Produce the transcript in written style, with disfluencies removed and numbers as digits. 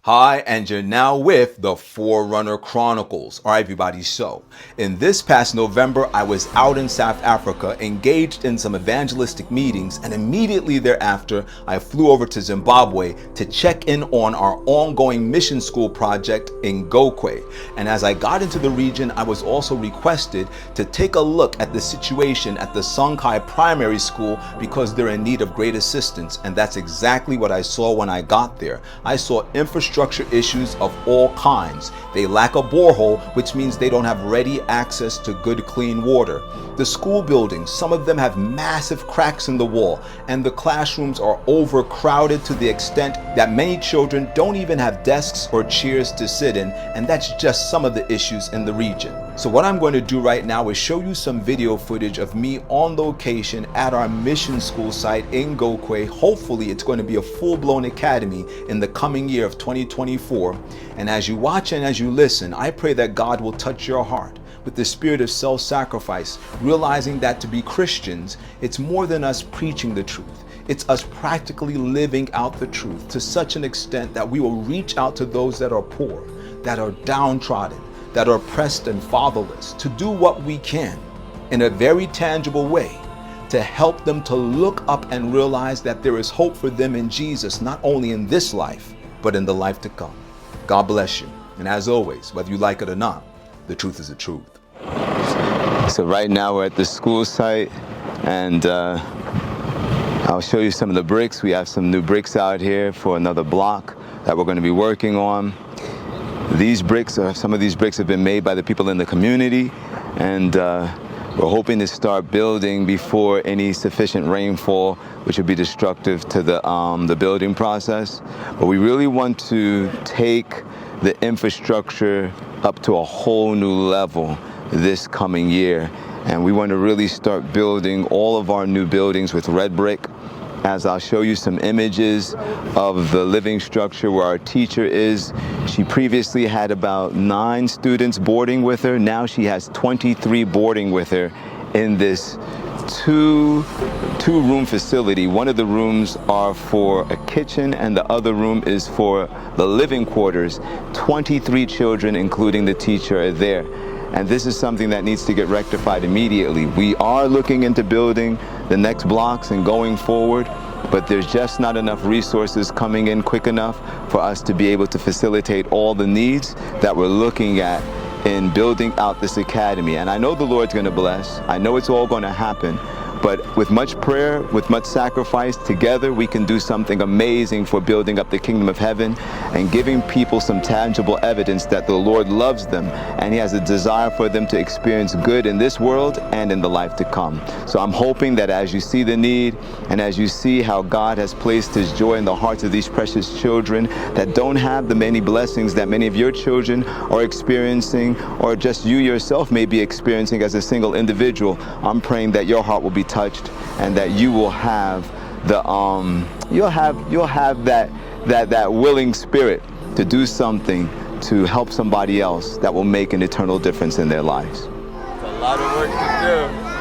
Hi, and you're now with the Forerunner Chronicles. All right, everybody, so in this past November, I was out in South Africa, engaged in some evangelistic meetings, and immediately thereafter, I flew over to Zimbabwe to check in on our ongoing mission school project in Gokwe. And as I got into the region, I was also requested to take a look at the situation at the Songhai Primary School because they're in need of great assistance. And that's exactly what I saw when I got there. I saw infrastructure issues of all kinds. They lack a borehole, which means they don't have ready access to good clean water. The school buildings, some of them have massive cracks in the wall, and the classrooms are overcrowded to the extent that many children don't even have desks or chairs to sit in, and that's just some of the issues in the region. So what I'm going to do right now is show you some video footage of me on location at our mission school site in Gokwe. Hopefully it's going to be a full-blown academy in the coming year of 2024. And as you watch and as you listen, I pray that God will touch your heart with the spirit of self-sacrifice, realizing that to be Christians, it's more than us preaching the truth. It's us practically living out the truth to such an extent that we will reach out to those that are poor, that are downtrodden, that are oppressed and fatherless, to do what we can in a very tangible way to help them to look up and realize that there is hope for them in Jesus, not only in this life, but in the life to come. God bless you. And as always, whether you like it or not, the truth is the truth. So right now we're at the school site, and I'll show you some of the bricks. We have some new bricks out here for another block that we're going to be working on. Some of these bricks have been made by the people in the community, and we're hoping to start building before any sufficient rainfall, which would be destructive to the building process. But we really want to take the infrastructure up to a whole new level this coming year. And we want to really start building all of our new buildings with red brick. As I'll show you some images of the living structure where our teacher is. She previously had about 9 students boarding with her. Now she has 23 boarding with her in this two-room facility. One of the rooms are for a kitchen and the other room is for the living quarters. 23 children, including the teacher, are there. And this is something that needs to get rectified immediately. We are looking into building the next blocks and going forward, but there's just not enough resources coming in quick enough for us to be able to facilitate all the needs that we're looking at in building out this academy. And I know the Lord's going to bless. I know it's all going to happen. But with much prayer, with much sacrifice, together we can do something amazing for building up the kingdom of heaven and giving people some tangible evidence that the Lord loves them and He has a desire for them to experience good in this world and in the life to come. So I'm hoping that as you see the need and as you see how God has placed His joy in the hearts of these precious children that don't have the many blessings that many of your children are experiencing, or just you yourself may be experiencing as a single individual, I'm praying that your heart will be touched and that you will have the you'll have that willing spirit to do something to help somebody else that will make an eternal difference in their lives. It's a lot of work to do.